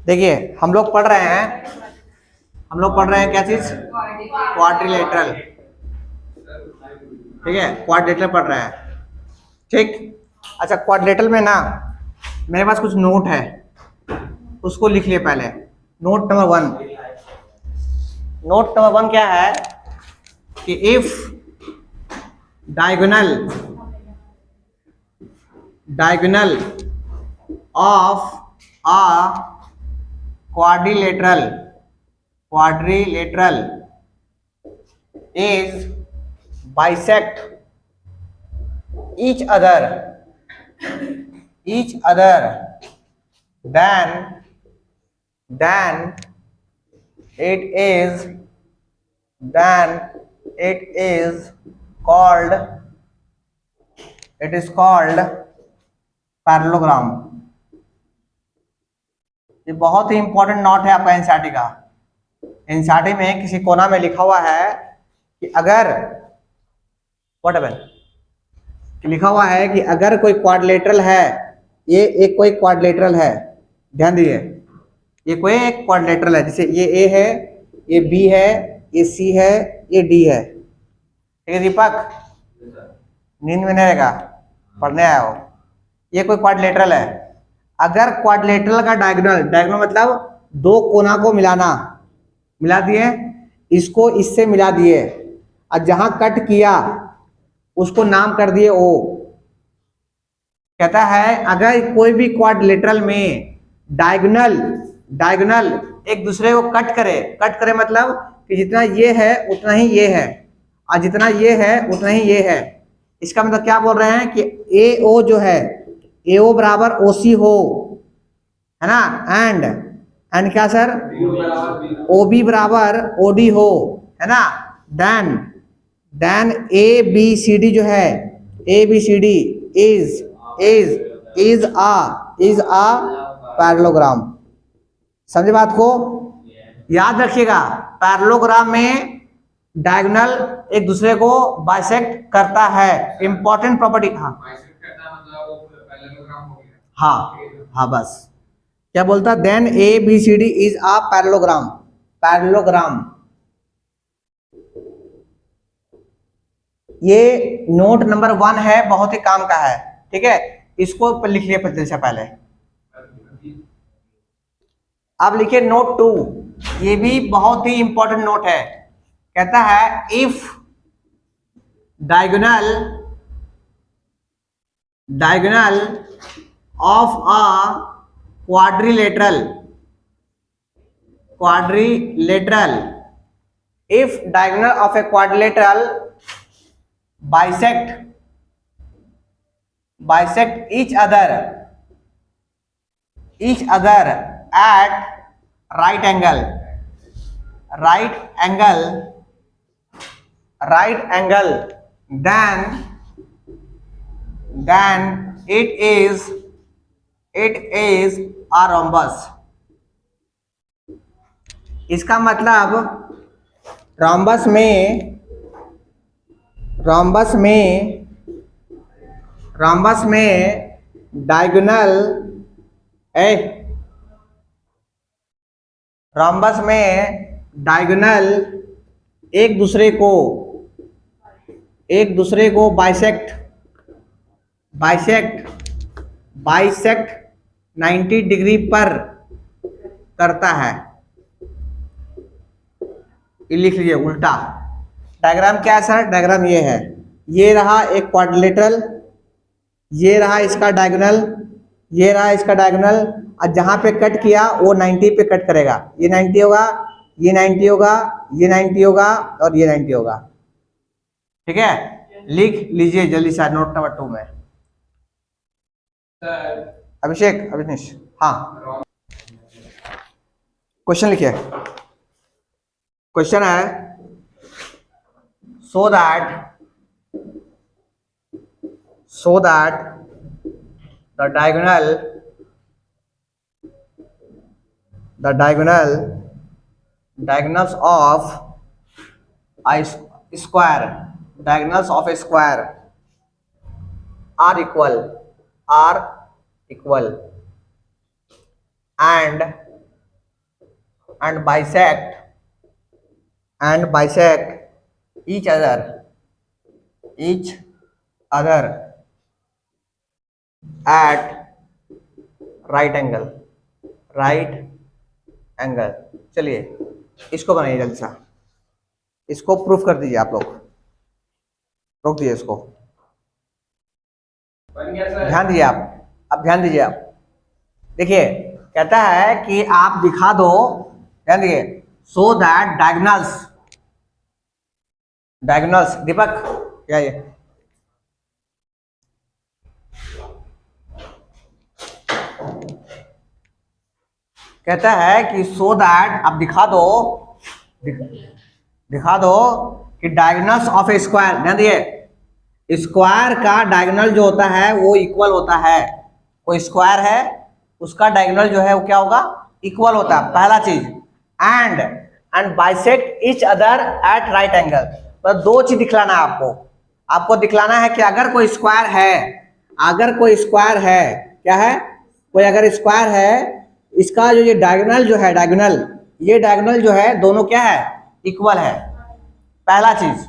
देखिए हम लोग पढ़ रहे हैं क्या चीज, क्वाड्रिलेटरल। ठीक है, क्वाड्रिलेटरल पढ़ रहे हैं। ठीक। अच्छा, क्वाड्रिलेटरल में ना मेरे पास कुछ नोट है, उसको लिख लिए पहले। नोट नंबर वन क्या है कि if diagonal of a quadrilateral is bisect each other then it is called parallelogram. ये बहुत ही इंपॉर्टेंट नोट है आपका एनसीईआरटी का। एनसीईआरटी में किसी कोना में लिखा हुआ है कि अगर लिखा हुआ है कि अगर कोई क्वाड्रिलेटरल है, ये एक कोई क्वाड्रिलेटरल है, ध्यान दीजिए, ये कोई एक क्वाड्रिलेटरल है, जैसे ये ए है, ये बी है, ये सी है, ये डी है। ठीक है दीपक, नींद में नहीं रहेगा, पढ़ने आया हो। ये कोई क्वाड्रिलेटरल है। अगर क्वाड्रिलेटरल का डायगोनल मतलब दो कोना को मिला दिए, इसको इससे मिला दिए, और जहां कट किया उसको नाम कर दिए ओ। कहता है अगर कोई भी क्वाड्रिलेटरल में डायगोनल एक दूसरे को कट करे मतलब कि जितना ये है उतना ही ये है, और जितना ये है उतना ही ये है। इसका मतलब क्या बोल रहे हैं कि ए ओ जो है, ए ओ बराबर ओ सी हो, है ना, एंड क्या सर, ओ बी बराबर ओ डी हो, है ना। Then A B C D जो है, A B C D is a parallelogram. समझे बात को? याद रखिएगा, पैरेललोग्राम में डायगोनल एक दूसरे को बाइसेक्ट करता है। Important property. हाँ बस क्या बोलता, then A B C D is a parallelogram. ये नोट नंबर 1 है, बहुत ही काम का है। ठीक है, इसको लिख लिया पहले। अब लिखिए नोट 2, ये भी बहुत ही इंपॉर्टेंट नोट है। कहता है if diagonal of a quadrilateral if diagonal of a quadrilateral bisect each other at right angle then it is a rhombus। इसका मतलब रॉम्बस में डायगोनल एक दूसरे को बाइसेक्ट 90 डिग्री पर करता है। ये लिख लीजिए उल्टा। डायग्राम क्या है सर? डायग्राम ये है, ये रहा एक क्वाड्रिलेटरल, ये रहा इसका डायगोनल, और जहां पे कट किया वो 90 पे कट करेगा। ये 90 होगा, ये 90 होगा, ये 90 होगा, और ये 90 होगा। ठीक है, लिख लीजिए जल्दी से नोट नंबर 2 में। अभिनीश, हाँ क्वेश्चन लिखिए। क्वेश्चन है so that the diagonals of a square are equal and bisect each other at right angle। चलिए इसको बनाइए जल्दी सा, इसको प्रूफ कर दीजिए आप लोग, रोक दीजिए इसको, ध्यान दीजिए आप, अब ध्यान दीजिए आप। देखिए कहता है कि आप दिखा दो, ध्यान दीजिए, सो दैट डायगोनल्स दीपक क्या ये कहता है कि सो दैट आप दिखा दो कि डायगोनल्स ऑफ ए स्क्वायर, ध्यान दिए, स्क्वायर का डायगोनल जो होता है वो इक्वल होता है। कोई स्क्वायर है उसका डायगोनल जो है वो क्या होगा, इक्वल होता है, पहला चीज। And bisect each other at right angle. तो दो चीज दिखलाना है आपको दिखलाना है कि अगर कोई स्क्वायर है, क्या है, कोई अगर स्क्वायर है, इसका जो ये डायगोनल जो है दोनों क्या है, इक्वल है, पहला चीज।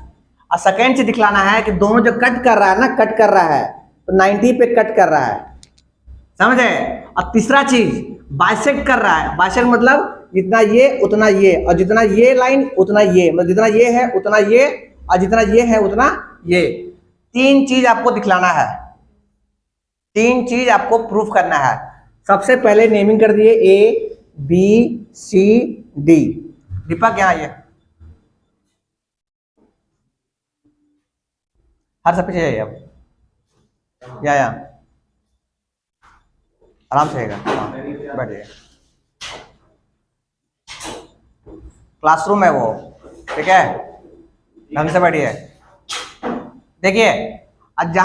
और सेकेंड चीज दिखलाना है कि दोनों जो कट कर रहा है तो 90 पे कट कर रहा है, समझे। और तीसरा चीज बाइसेक्ट कर रहा है, बाइसेक्ट मतलब जितना ये उतना ये, और जितना ये लाइन उतना ये, मतलब जितना ये है उतना ये, और जितना ये है उतना ये। तीन चीज आपको दिखलाना है, तीन चीज आपको प्रूफ करना है। सबसे पहले नेमिंग कर दिए A B C D। दीपक यहाँ आइए, हर सब पीछे जाइए, अब या आराम से आएगा, बैठिए, क्लासरूम है वो, ठीक है, ढंग से बैठिए। देखिए आज क्या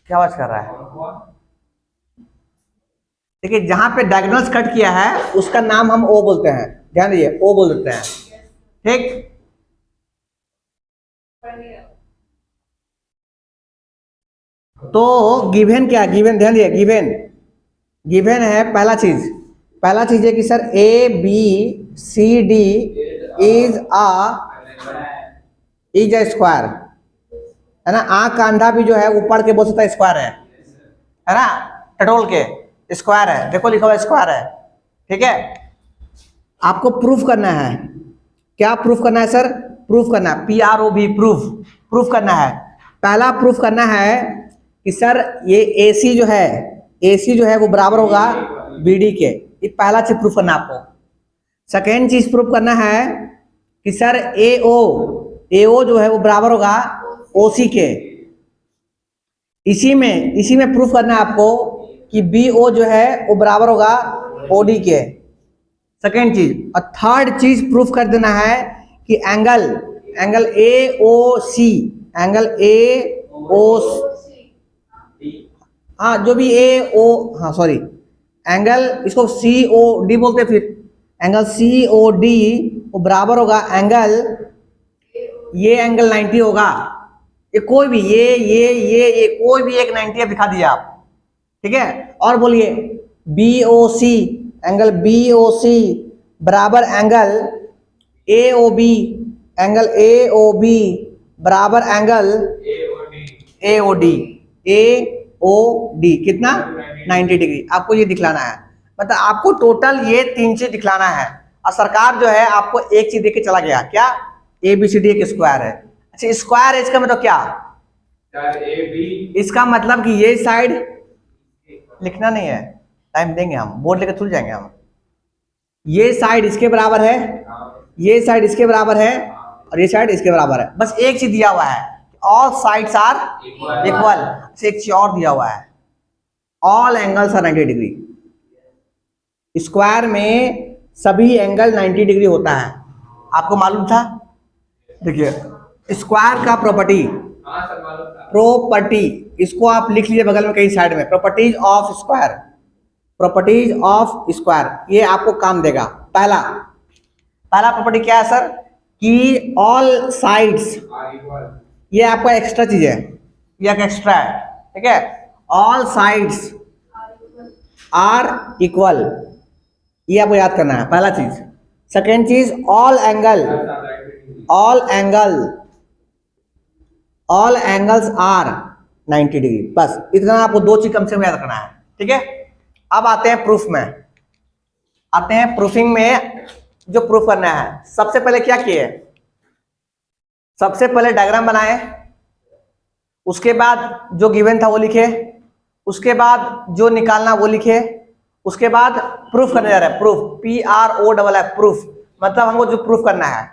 आवाज कर रहा है, देखिए जहां पे डायगोनल्स कट किया है उसका नाम हम O बोलते हैं, ध्यान दीजिए, O बोल देते हैं, ठीक। तो गिवन क्या, गिवन ध्यान दिए, गिवन है पहला चीज है कि sir A B C D is a square, है ना। आंख का अंधा भी जो है वो पढ़ के बोल सकता है स्क्वायर है ना, टटोल के स्क्वायर है, देखो लिखा हुआ स्क्वायर है, ठीक है। आपको प्रूफ करना है, क्या प्रूफ करना है सर, प्रूफ करना है, PROV, प्रूफ करना है। पहला प्रूफ करना है कि सर ये AC जो है वो बराबर होगा BD के, ये पहला चीज प्रूफ करना है आपको। सेकेंड चीज प्रूफ करना है कि सर AO जो है वो बराबर होगा OC के। इसी में प्रूफ करना है आपको कि BO जो है वो बराबर होगा OD के, सेकेंड चीज। और थर्ड चीज प्रूफ कर देना है कि एंगल AOC, हाँ जो भी एंगल इसको COD बोलते हैं, फिर एंगल COD वो बराबर होगा एंगल, ये एंगल 90 होगा, ये कोई भी ये कोई भी एक 90 दिखा दिया आप, ठीक है। और बोलिए BOC, एंगल BOC बराबर एंगल AOB, एंगल AOB बराबर एंगल AOD कितना, 90 डिग्री। आपको ये दिखलाना है, मतलब आपको टोटल ये तीन चीज दिखलाना है। और सरकार जो है आपको एक चीज देख के चला गया, क्या, ABCD एक स्क्वायर है। अच्छा स्क्वायर है इसका मतलब क्या, इसका मतलब कि ये साइड लिखना नहीं है, टाइम देंगे हम, बोर्ड लेकर थूल जाएंगे हम। ये साइड इसके बराबर है, ये साइड इसके बराबर है, और ये साइड इसके बराबर है। बस एक चीज दिया हुआ है, ऑल साइड्स आर इक्वल। एक चीज और दिया हुआ है, all angles are 90 degree. Square में सभी एंगल 90 डिग्री होता है, आपको मालूम था। देखिए स्क्वायर का प्रॉपर्टी, इसको आप लिख लीजिए बगल में कहीं साइड में, प्रॉपर्टीज ऑफ स्क्वायर, ये आपको काम देगा। पहला प्रॉपर्टी क्या है सर, कि ऑल साइड्स, ये आपका एक्स्ट्रा चीज है, ये एक एक्स्ट्रा है, ठीक है। ऑल साइड्स आर इक्वल, ये आपको याद करना है पहला चीज। सेकेंड चीज, ऑल एंगल्स आर 90 डिग्री। बस इतना आपको दो चीज कम से कम याद रखना है, ठीक है। अब आते हैं प्रूफ में, आते हैं प्रूफिंग में। जो प्रूफ करना है, सबसे पहले क्या किए, सबसे पहले डायग्राम बनाए, उसके बाद जो गिवन था वो लिखे, उसके बाद जो निकालना वो लिखे, उसके बाद प्रूफ करने जा रहे हैं। प्रूफ, PROFF, प्रूफ मतलब हमको जो प्रूफ करना है,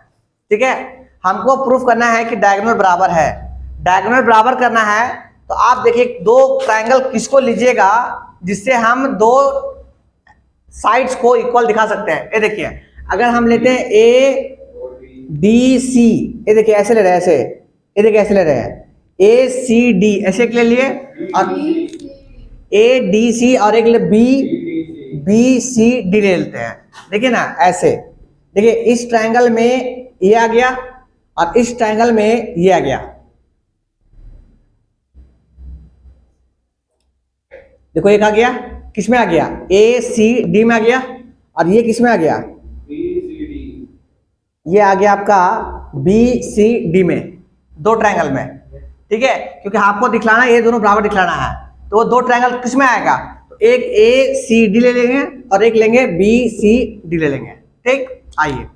ठीक है। हमको प्रूफ करना है कि डायगोनल बराबर है। डायगोनल बराबर करना है तो आप देखिए दो ट्रायंगल किसको लीजिएगा जिससे हम दो साइड्स को इक्वल दिखा सकते हैं। ये देखिए, अगर हम लेते हैं ADC, ये देखिए ऐसे ले रहे हैं, ऐसे, ये देखिए ऐसे ले रहे हैं, ACD ऐसे ले लिए, और ADC और एक ले BCD ले लेते हैं। देखिए ना ऐसे, देखिए इस ट्रायंगल में ये आ गया और इस ट्रायंगल में ये आ गया। देखो एक आ गया, किसमें आ गया, ACD में आ गया, और ये किसमें आ गया, ये आ गया आपका BCD में, दो ट्रायंगल में, ठीक है। क्योंकि आपको दिखलाना है ये दोनों बराबर दिखलाना है, तो वो दो ट्रायंगल किसमें आएगा, तो एक ACD ले लेंगे और एक लेंगे BCD ले लेंगे, ठीक। आइए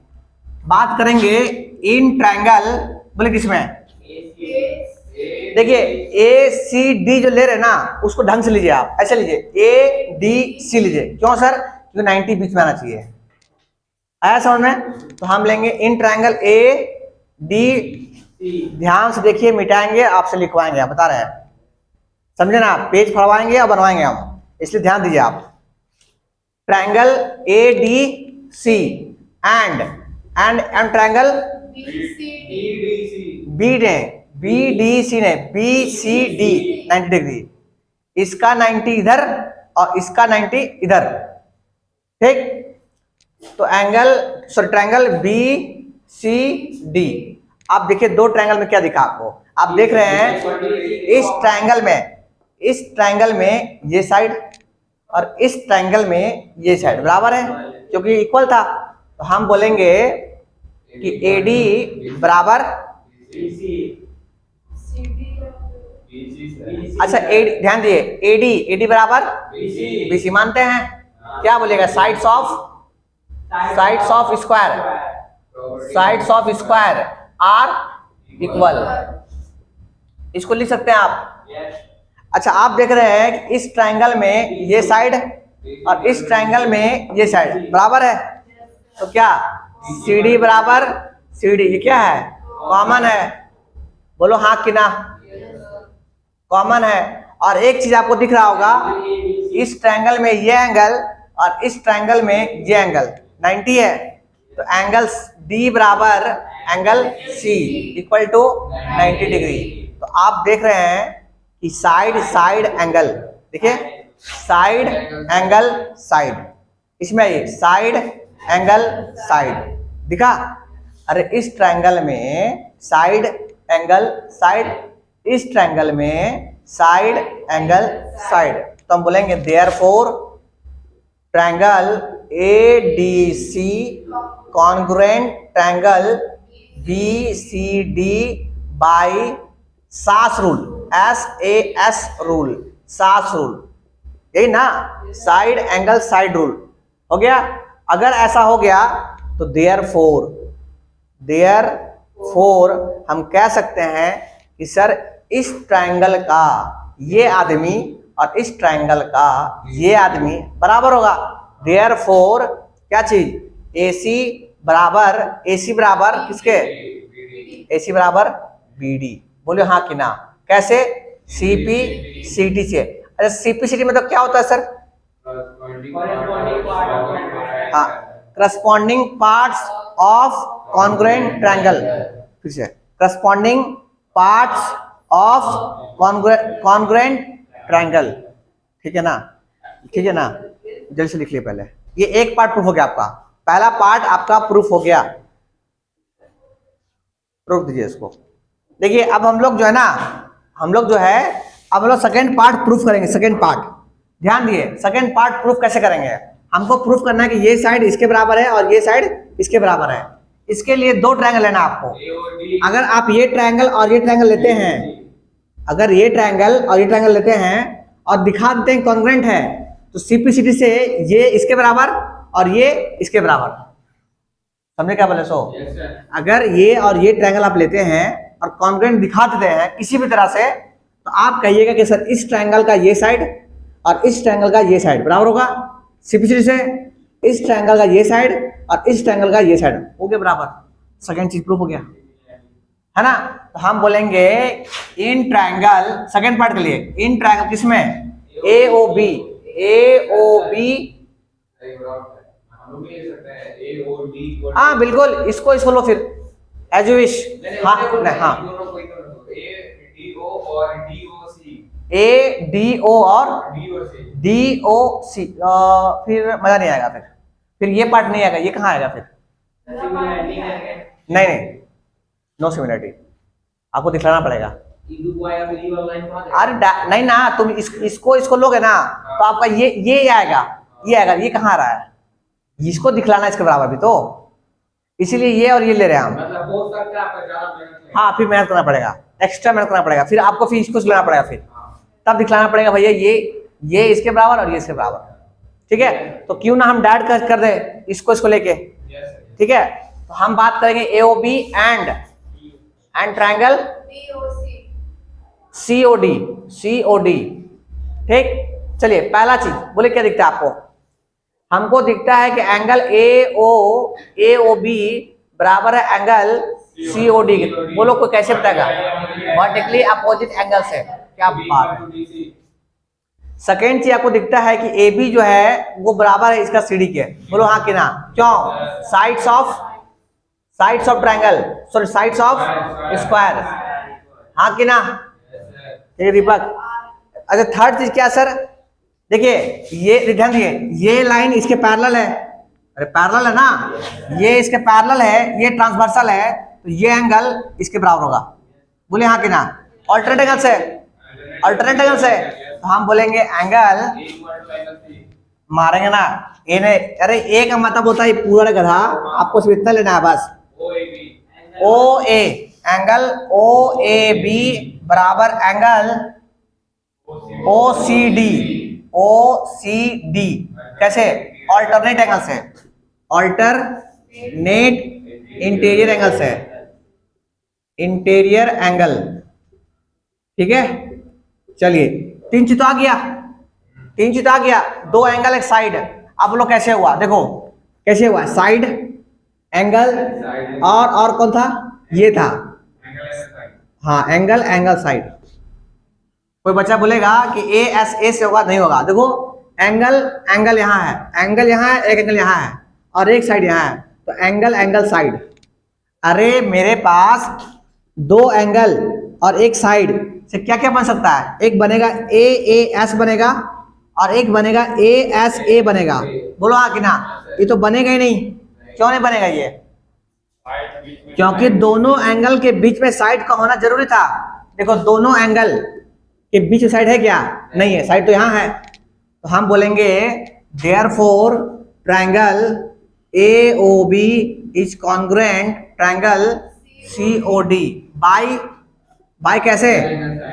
बात करेंगे इन ट्रायंगल, बोले किसमें, देखिए ACD जो ले रहे हैं ना उसको ढंग से लीजिए, आप ऐसे लीजिए, ADC लीजिए। क्यों सर, क्योंकि 90 बीच में आना चाहिए, आया समझ में। तो हम लेंगे इन ट्रायंगल AD, ध्यान से देखिए, मिटाएंगे आपसे लिखवाएंगे, आप बता रहे हैं, समझे ना, पेज फड़वाएंगे और बनवाएंगे हम, इसलिए ध्यान दीजिए आप। Triangle ADC and triangle BDC ने BCD 90 डिग्री, इसका 90 इधर और इसका 90 इधर, ठीक। तो एंगल ट्रायंगल BCD, आप देखिए दो ट्रायंगल में क्या दिखा आपको, आप देख रहे हैं इस ट्रायंगल में ये साइड और इस ट्रायंगल में ये साइड बराबर है, क्योंकि इक्वल था। तो हम बोलेंगे कि AD बराबर, अच्छा ध्यान दिए, AD बराबर BC मानते हैं, क्या बोलेगा, sides of square are equal, इसको लिख सकते हैं आप। अच्छा आप देख रहे हैं कि इस ट्रायंगल में ये साइड और इस ट्रायंगल में ये साइड बराबर है, तो क्या CD बराबर CD, ये क्या है, कॉमन है, बोलो हाँ कि ना, कॉमन है। और एक चीज आपको दिख रहा होगा, इस ट्रायंगल में ये एंगल और इस ट्रायंगल में ये एंगल 90 है, तो एंगल D बराबर angle C equal to 90 degree. तो आप देख रहे हैं कि साइड एंगल, देखिए साइड एंगल साइड, इसमें ये साइड एंगल साइड दिखा। अरे इस ट्रायंगल में साइड एंगल साइड, इस ट्रायंगल में साइड एंगल साइड, तो हम बोलेंगे therefore triangle ADC congruent triangle BCD by SAS rule, SAS rule, SAS rule, यही ना, साइड एंगल साइड रूल हो गया। अगर ऐसा हो गया तो देयरफॉर हम कह सकते हैं कि सर इस ट्रायंगल का ये आदमी और इस ट्रायंगल का ये आदमी बराबर होगा। देयरफॉर क्या चीज, AC बराबर किसके, AC बराबर BD, बोले हाँ कि ना, कैसे, CPCD से। अच्छा CPCD मतलब क्या होता है सर, हाँ, corresponding parts of congruent triangle, फिर से corresponding parts of congruent triangle, ठीक है ना, ठीक है ना, जल्दी से लिख लिया पहले। ये एक पार्ट प्रूफ हो गया आपका, पहला पार्ट आपका प्रूफ हो गया, रोक दीजिए इसको। देखिए अब हम लोग जो है ना, अब हम लोग सेकंड पार्ट प्रूफ करेंगे, सेकंड पार्ट। ध्यान दिए, सेकंड पार्ट प्रूफ कैसे करेंगे। हमको प्रूफ करना है कि ये साइड इसके बराबर है और ये साइड इसके बराबर है। इसके लिए दो ट्रायंगल लेना आपको। अगर आप ये ट्रायंगल और ये ट्रायंगल लेते हैं, अगर ये ट्रायंगल और ये ट्रायंगल लेते हैं और दिखा देते हैं कॉन्ग्रुएंट है, तो सीपीसीटी से ये इसके बराबर और ये इसके बराबर। समझे क्या बोले सो? अगर ये और ये ट्रायंगल आप लेते हैं और कॉन्ग्रुएंट दिखा देते हैं किसी भी तरह से, तो आप कहिएगा कि सर इस ट्रायंगल का ये साइड और इस ट्रायंगल का ये साइड बराबर होगा। सीपीसीटी से इस ट्रायंगल का ये साइड और इस ट्रायंगल का ये साइड हो गया बराबर। सेकंड चीज प्रूफ हो गया, है ना। तो हम बोलेंगे इन ट्रायंगल, सेकंड पार्ट के लिए, इन ट्रायंगल किसमें, ए ओ बी, ए ओ बी, हाँ बिल्कुल, इसको लो फिर एज यू विश। हाँ नहीं, हाँ ए डी ओ और डी ओ सी, फिर मजा नहीं आएगा। फिर ये पार्ट नहीं आएगा, ये कहाँ आएगा फिर? नहीं नहीं, नो सिमिलरिटी, आपको दिखलाना पड़ेगा। अरे नहीं ना, तुम इसको लोगे ना तो आपका ये आएगा, ये आएगा, ये कहाँ आ रहा है? इसको दिखलाना इसके बराबर भी, तो इसीलिए ये और ये ले रहे हैं हम। मतलब हो सकता है, हाँ फिर मेहनत करना पड़ेगा, एक्स्ट्रा मेहनत करना पड़ेगा, फिर आपको फिर इसको लेना पड़ेगा, फिर तब दिखलाना पड़ेगा भैया ये इसके बराबर और ये इसके बराबर। ठीक है, तो क्यों ना हम डायरेक्ट कर दे इसको लेके। ठीक है, तो हम बात करेंगे एओबी एंड ट्रायंगल सीओडी। ठीक, चलिए पहला चीज बोले क्या दिखता है आपको? हमको दिखता है कि एंगल एओबी बराबर है एंगल सीओडी के। बोलो कोई कैसे बताएगा? वर्टिकली अपोजिट एंगल से। क्या बात है। सेकेंड चीज आपको दिखता है कि ए बी जो है वो बराबर है इसका सीडी के। बोलो हाँ कि ना? क्यों? Sides of triangle, sorry sides of square, हाँ कि ना? ठीक है दीपक। अच्छा थर्ड चीज क्या सर? देखिए ये ध्यान दिए, ये लाइन इसके पैरेलल है, अरे पैरेलल है ना, ये इसके पैरेलल है, ये ट्रांसवर्सल है, तो ये एंगल इसके बराबर होगा। बोले हाँ कि ना? अल्टरनेट एंगल से तो हम बोलेंगे एंगल मारेंगे ना ए ने। अरे ए का मतलब होता है पूरा गधा, आपको सिर्फ इतना लेना है बस। ओ ए, एंगल ओ ए बी बराबर एंगल ओ सी डी। कैसे? ऑल्टरनेट एंगल से, ऑल्टरनेट इंटीरियर एंगल से, इंटीरियर एंगल। ठीक है, चलिए तीन चीज तो आ गया, दो एंगल एक साइड। अब लोग कैसे हुआ? देखो कैसे हुआ, साइड एंगल और कौन था? ये था, हाँ एंगल साइड। कोई बच्चा बोलेगा कि ए से होगा, नहीं होगा। देखो एंगल यहाँ है, एक एंगल यहाँ है और एक साइड यहाँ है, तो एंगल साइड। अरे मेरे पास दो एंगल और एक साइड से क्या क्या बन सकता है? एक बनेगा ए एस बनेगा और एक बनेगा ए एस ए बनेगा। बोलो हाँ कि ना? ये तो बनेगा ही नहीं। क्यों नहीं बनेगा ये? क्योंकि दोनों एंगल के बीच में साइड का होना जरूरी था। देखो दोनों एंगल के बीच में साइड है क्या? नहीं है, साइड तो यहाँ है। तो हम बोलेंगे therefore triangle AOB is congruent triangle COD by कैसे?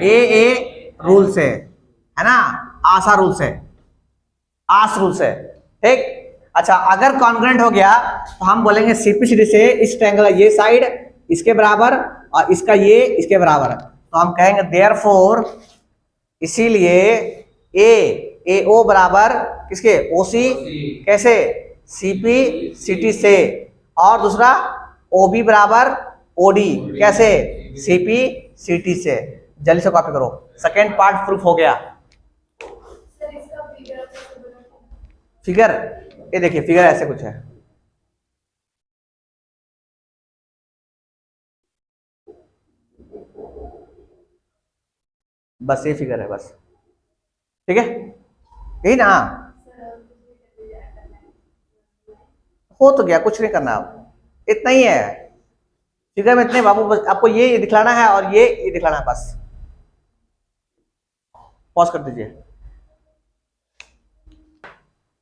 ए रूल से, है ना, आस रूल से। ठीक, अच्छा अगर कॉन्ग्रुएंट हो गया तो हम बोलेंगे सीपीसीडी से इस ट्रायंगल का ये साइड इसके बराबर और इसका ये इसके बराबर, तो हम कहेंगे देयरफॉर, इसीलिए AO बराबर किसके? OC। कैसे? CPCT से। और दूसरा OB बराबर OD कैसे? CPCT से। जल्दी से कॉपी करो, सेकेंड पार्ट प्रूफ हो गया। फिगर, ये देखिए फिगर ऐसे कुछ है। बस ये फिगर है बस, ठीक है, यही ना? हो तो गया, कुछ नहीं करना, आप इतना ही है फिगर में, इतने बाबू बस आपको ये दिखलाना है और ये दिखलाना है बस। पॉज कर दीजिए।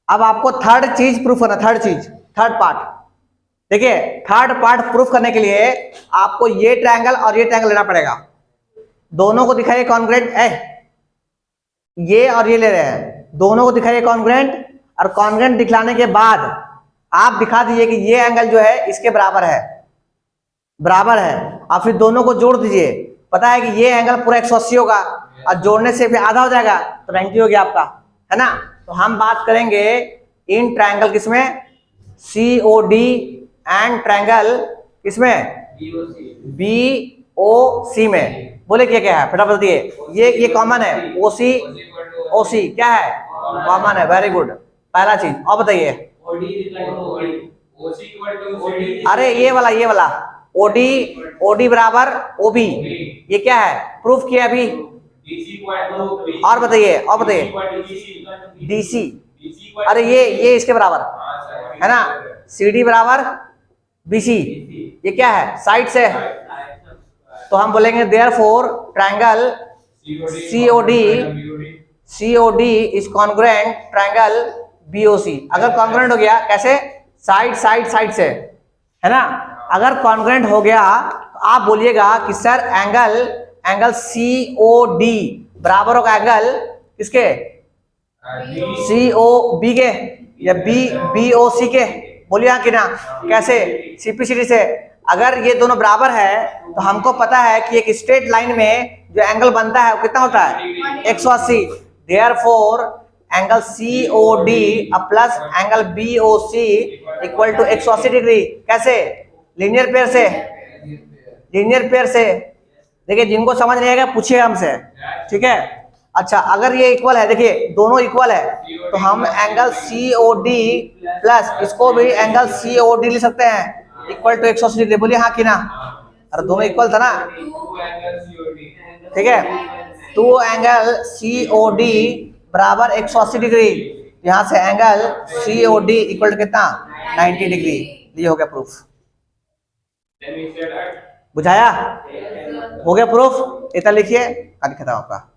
अब आपको थर्ड चीज प्रूफ करना, थर्ड पार्ट। देखिए थर्ड पार्ट प्रूफ करने के लिए आपको ये ट्रायंगल और ये ट्रायंगल लेना पड़ेगा, दोनों को दिखाइए कॉन्ग्रुएंट, ये और ये ले रहे हैं, दोनों को दिखाइए कॉन्ग्रुएंट, और कॉन्ग्रुएंट दिखलाने के बाद आप दिखा दीजिए कि ये एंगल जो है इसके बराबर है, और फिर दोनों को जोड़ दीजिए। पता है कि ये एंगल पूरा 180 होगा और जोड़ने से फिर आधा हो जाएगा तो 90 हो गया आपका, है ना। तो हम बात करेंगे इन ट्रायंगल किसमें, COD एंड ट्रायंगल किसमें, BOC में। बोले क्या क्या है फटाफट बताइए। ये कॉमन है, OC क्या है, कॉमन है, वेरी गुड, पहला चीज। और बताइए, अरे ये वाला OD बराबर OB, ये क्या है, प्रूफ किया अभी। और बताइए DC, अरे ये इसके बराबर है ना, CD बराबर BC, ये क्या है, साइड से। तो हम बोलेंगे therefore triangle COD is congruent triangle BOC। अगर कॉन्ग्रुएंट हो गया कैसे, साइड से, है ना। अगर कॉन्ग्रुएंट हो गया तो आप बोलिएगा कि सर एंगल COD बराबर होगा एंगल किसके, COB के या BOC के। बोलिए हाँ कि ना, कैसे, CPCD से। अगर ये दोनों बराबर है तो हमको पता है कि एक स्ट्रेट लाइन में जो एंगल बनता है वो कितना होता है, 180। Therefore angle COD plus angle BOC equal to 180 degree. कैसे, लीनियर पेयर से। देखिए जिनको समझ नहीं आएगा पूछिए हमसे, ठीक है। अच्छा अगर ये इक्वल है, देखिए दोनों इक्वल है तो हम एंगल COD प्लस इसको भी एंगल COD लिख सकते हैं इक्वल टू 180 डिग्री। बोलिए हाँ कि ना, अरे दोनों इक्वल था ना, ठीक है। 2 एंगल COD बराबर 180 डिग्री, यहाँ से एंगल COD इक्वल टू कितना, 90 डिग्री। ये हो गया प्रूफ, बुझाया, हो गया प्रूफ। इतना लिखिए, लिखा था आपका।